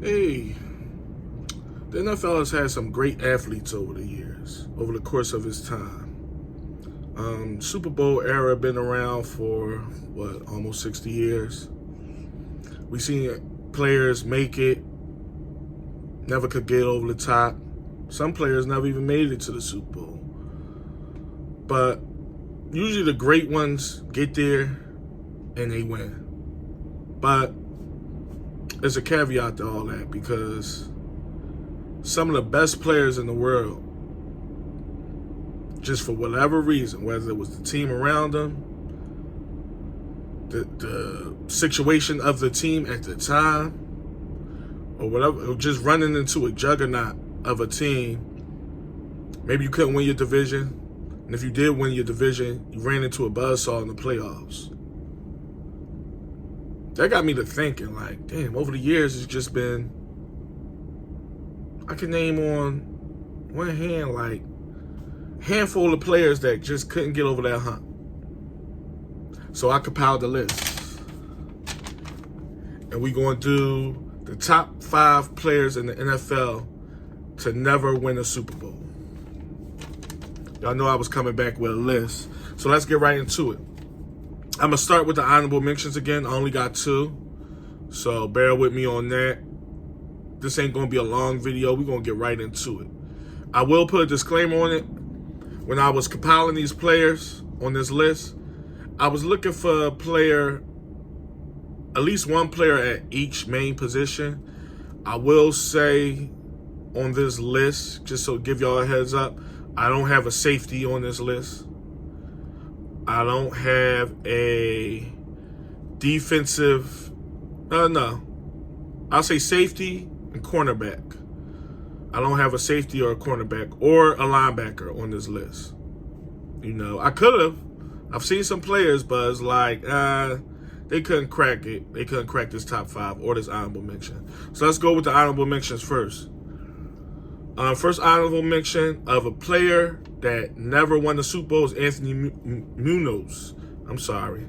Hey, the NFL has had some great athletes over the years, over the course of its time. Super Bowl era been around for, almost 60 years. We seen players make it, never could get over the top. Some players never even made it to the Super Bowl. But usually the great ones get there and they win. But there's a caveat to all that, because some of the best players in the world, just for whatever reason, whether it was the team around them, the situation of the team at the time, or whatever, or just running into a juggernaut of a team, maybe you couldn't win your division, and if you did win your division, you ran into a buzzsaw in the playoffs. That got me to thinking, like, damn, over the years, it's just been, I can name on one hand, like, a handful of players that just couldn't get over that hump. So I compiled the list. And we going to do the top 5 players in the NFL to never win a Super Bowl. Y'all know I was coming back with a list. So let's get right into it. I'm going to start with the honorable mentions again. I only got 2, so bear with me on that. This ain't going to be a long video. We're going to get right into it. I will put a disclaimer on it. When I was compiling these players on this list, I was looking for a player, at least one player at each main position. I will say on this list, just so to give y'all a heads up, I don't have a safety on this list. I don't have a defensive, no. I'll say safety and cornerback. I don't have a safety or a cornerback or a linebacker on this list. You know, I could have. I've seen some players, but it's like, they couldn't crack it. They couldn't crack this top 5 or this honorable mention. So let's go with the honorable mentions first. First honorable mention of a player that never won the Super Bowl is Anthony Munoz. I'm sorry.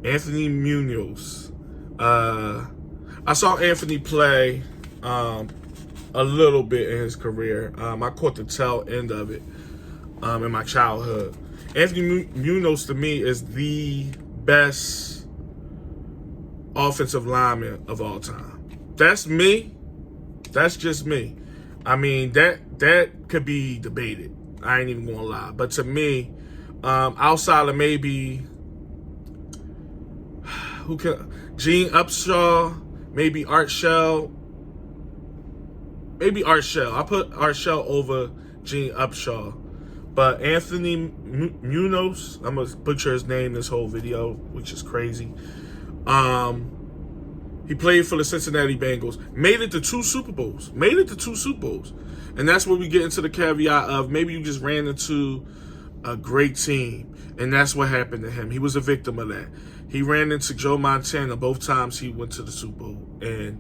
Anthony Munoz. I saw Anthony play a little bit in his career. I caught the tail end of it in my childhood. Anthony Munoz, to me, is the best offensive lineman of all time. That's me. That's just me. I mean, that could be debated. I ain't even gonna lie. But to me, outside of maybe Gene Upshaw, maybe Art Shell. Maybe Art Shell. I put Art Shell over Gene Upshaw. But Anthony Munoz, I'm gonna butcher his name this whole video, which is crazy. He played for the Cincinnati Bengals, made it to 2 Super Bowls. And that's where we get into the caveat of maybe you just ran into a great team, and that's what happened to him. He was a victim of that. He ran into Joe Montana both times he went to the Super Bowl, and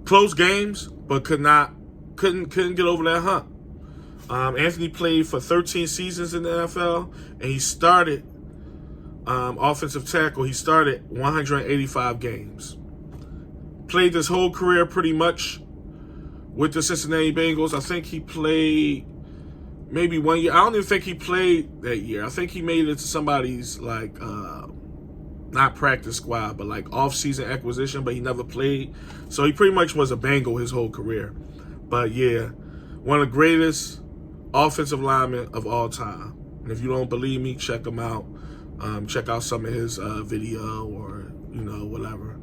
close games, but couldn't get over that hump. Anthony played for 13 seasons in the NFL, and he started offensive tackle. He started 185 games. Played his whole career pretty much with the Cincinnati Bengals. I think he played maybe 1 year. I don't even think he played that year. I think he made it to somebody's, like, not practice squad, but like off-season acquisition, but he never played. So he pretty much was a Bengal his whole career. But yeah, one of the greatest offensive linemen of all time. And if you don't believe me, check him out. Check out some of his video or, whatever.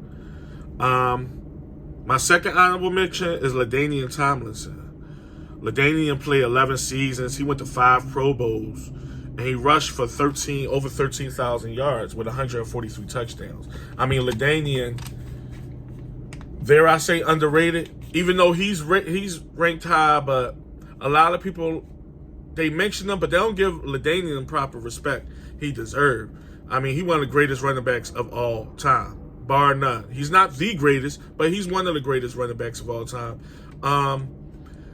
My second honorable mention is LaDainian Tomlinson. LaDainian played 11 seasons. He went to 5 Pro Bowls. And he rushed for over 13,000 yards with 143 touchdowns. I mean, LaDainian, dare I say, underrated. Even though he's ranked high, but a lot of people, they mention him, but they don't give LaDainian proper respect he deserved. I mean, he's one of the greatest running backs of all time, bar none. He's not the greatest, but he's one of the greatest running backs of all time.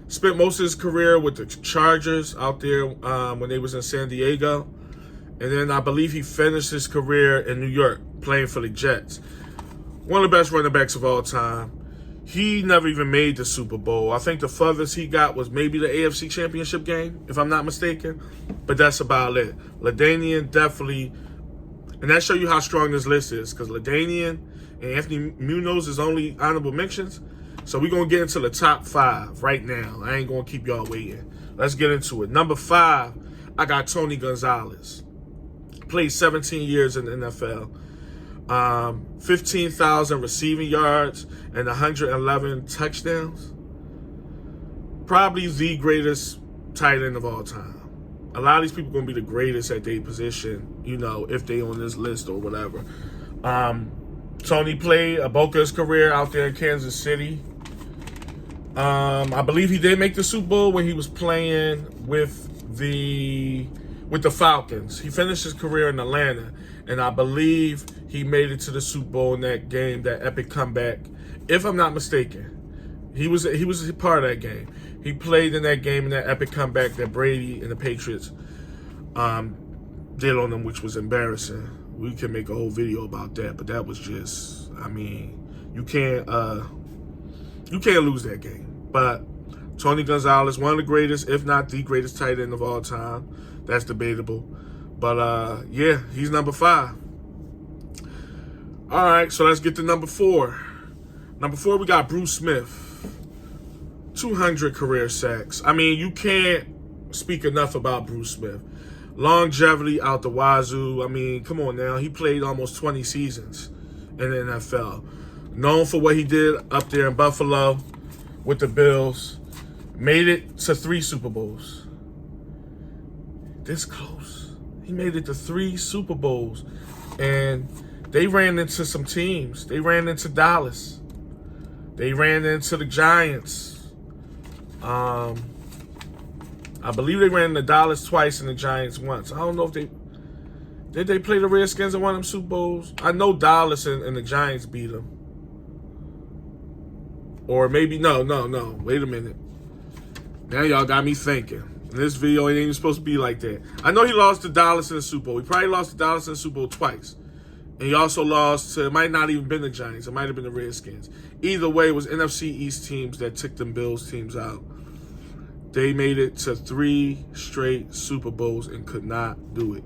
Spent most of his career with the Chargers out there when they was in San Diego. And then I believe he finished his career in New York playing for the Jets. One of the best running backs of all time. he never even made the Super Bowl. I think the furthest he got was maybe the AFC Championship game, if I'm not mistaken. But that's about it. LaDainian definitely, and that show you how strong this list is, because LaDainian and Anthony Munoz is only honorable mentions. So we're going to get into the top 5 right now. I ain't going to keep y'all waiting. Let's get into it. Number 5, I got Tony Gonzalez. Played 17 years in the NFL. 15,000 receiving yards and 111 touchdowns. Probably the greatest tight end of all time. A lot of these people are going to be the greatest at their position, you know, if they on this list or whatever. Tony played a bulk of his career out there in Kansas City. I believe he did make the Super Bowl when he was playing with the Falcons. He finished his career in Atlanta, and I believe he made it to the Super Bowl in that game, that epic comeback. If I'm not mistaken, he was a part of that game. He played in that game in that epic comeback that Brady and the Patriots did on them, which was embarrassing. We can make a whole video about that, but that was just, I mean, you can't lose that game. But Tony Gonzalez, one of the greatest, if not the greatest tight end of all time. That's debatable. But yeah, he's number 5. All right, so let's get to number 4. Number 4, we got Bruce Smith. 200 career sacks. I mean, you can't speak enough about Bruce Smith. Longevity out the wazoo. I mean, come on now. He played almost 20 seasons in the NFL. Known for what he did up there in Buffalo with the Bills. Made it to 3 Super Bowls. This close. He made it to 3 Super Bowls. And they ran into some teams. They ran into Dallas. They ran into the Giants. I believe they ran into Dallas twice and the Giants once. I don't know if did they play the Redskins in one of them Super Bowls? I know Dallas and the Giants beat them. Or maybe, no. Wait a minute. Now y'all got me thinking. In this video, it ain't even supposed to be like that. I know he lost to Dallas in the Super Bowl. He probably lost to Dallas in the Super Bowl twice. And he also lost to, it might not even been the Giants. It might have been the Redskins. Either way, it was NFC East teams that took them Bills teams out. They made it to 3 straight Super Bowls and could not do it.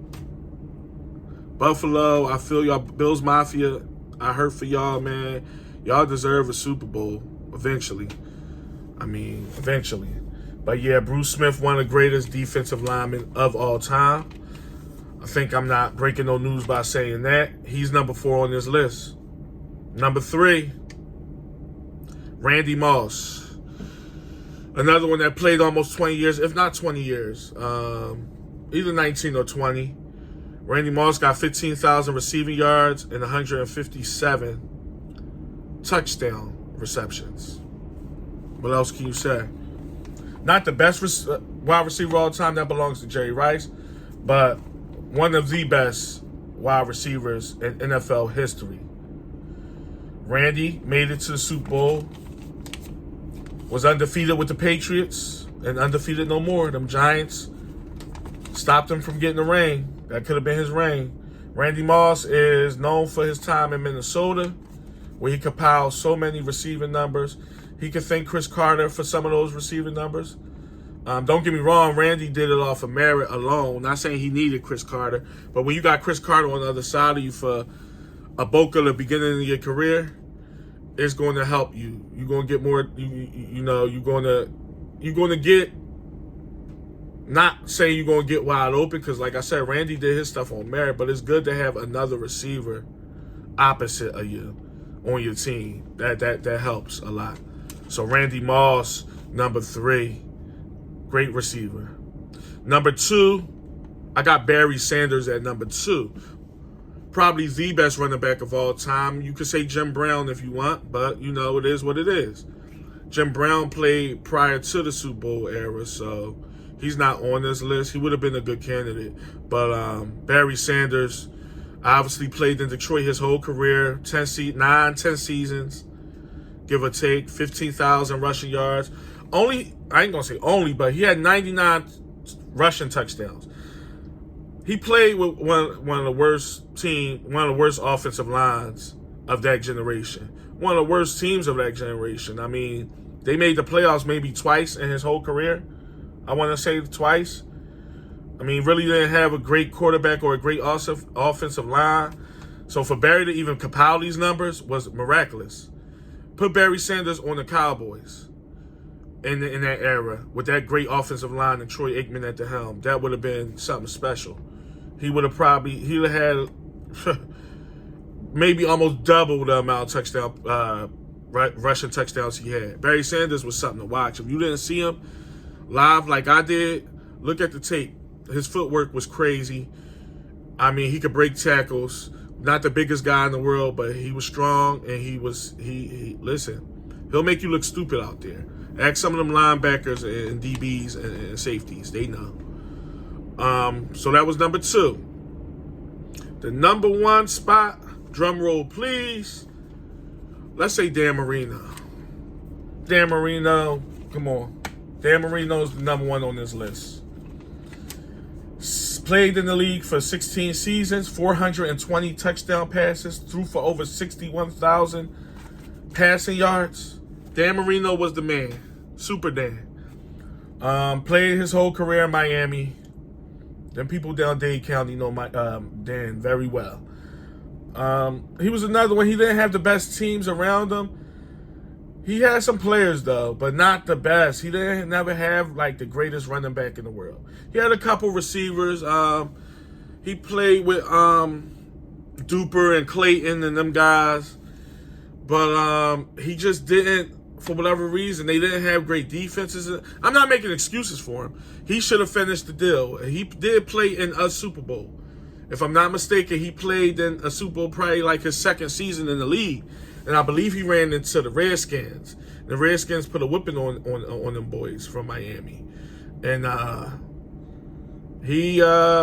Buffalo, I feel y'all, Bills Mafia, I hurt for y'all, man. Y'all deserve a Super Bowl eventually. I mean, eventually. But yeah, Bruce Smith, one of the greatest defensive linemen of all time. I think I'm not breaking no news by saying that. He's number 4 on this list. Number 3, Randy Moss. Another one that played almost 20 years, if not 20 years. Either 19 or 20. Randy Moss got 15,000 receiving yards and 157 touchdown receptions. What else can you say? Not the best wide receiver of all time. That belongs to Jerry Rice. But one of the best wide receivers in NFL history. Randy made it to the Super Bowl. Was undefeated with the Patriots. And undefeated no more. Them Giants stopped him from getting the ring. That could have been his ring. Randy Moss is known for his time in Minnesota, where he compiled so many receiving numbers. He could thank Chris Carter for some of those receiving numbers. Don't get me wrong, Randy did it off of merit alone. Not saying he needed Chris Carter, but when you got Chris Carter on the other side of you for a bulk of the beginning of your career, it's going to help you. You're going to get more. You're going to get. Not saying you're going to get wide open, because like I said, Randy did his stuff on merit, but it's good to have another receiver opposite of you on your team. That helps a lot. So Randy Moss, number 3, great receiver. Number 2, I got Barry Sanders at number 2. Probably the best running back of all time. You could say Jim Brown if you want, but you know, it is what it is. Jim Brown played prior to the Super Bowl era, so he's not on this list. He would have been a good candidate. But Barry Sanders obviously played in Detroit his whole career, 10 seasons, give or take, 15,000 rushing yards. I ain't going to say only, but he had 99 rushing touchdowns. He played with one of the worst offensive lines of that generation. One of the worst teams of that generation. I mean, they made the playoffs maybe twice in his whole career. I want to say twice. I mean, really didn't have a great quarterback or a great offensive line. So for Barry to even compile these numbers was miraculous. Put Barry Sanders on the Cowboys in that era with that great offensive line and Troy Aikman at the helm. That would have been something special. He would have had maybe almost double the amount of rushing touchdowns he had. Barry Sanders was something to watch. If you didn't see him live like I did, look at the tape. His footwork was crazy. I mean, he could break tackles. Not the biggest guy in the world, but he was strong, and he listen, he'll make you look stupid out there. Ask some of them linebackers and DBs and safeties. They know. So that was number 2. The number 1 spot, drum roll please. Let's say Dan Marino. Dan Marino, come on. Dan Marino's the number 1 on this list. Played in the league for 16 seasons, 420 touchdown passes, threw for over 61,000 passing yards. Dan Marino was the man. Super Dan. Played his whole career in Miami. Them people down Dade County know Dan very well. He was another one. He didn't have the best teams around him. He had some players, though, but not the best. He didn't never have, like, the greatest running back in the world. He had a couple receivers. He played with Duper and Clayton and them guys. But he just didn't, for whatever reason, they didn't have great defenses. I'm not making excuses for him. He should have finished the deal. He did play in a Super Bowl. If I'm not mistaken, he played in a Super Bowl probably like his second season in the league. And I believe he ran into the Redskins. The Redskins put a whipping on them boys from Miami. And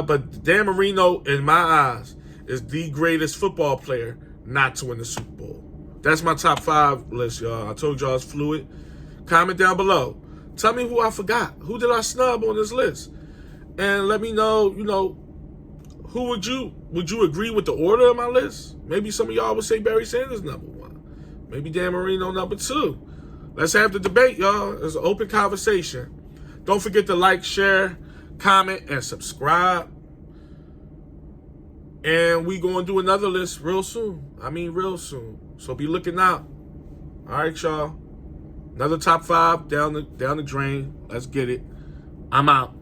but Dan Marino, in my eyes, is the greatest football player not to win the Super Bowl. That's my top 5 list, y'all. I told y'all it's fluid. Comment down below. Tell me who I forgot. Who did I snub on this list? And let me know, who would you agree with the order of my list? Maybe some of y'all would say Barry Sanders number 1. Maybe Dan Marino number 2. Let's have the debate, y'all. It's an open conversation. Don't forget to like, share, comment, and subscribe. And we going to do another list real soon. I mean real soon. So be looking out. All right, y'all. Another top 5 down the drain. Let's get it. I'm out.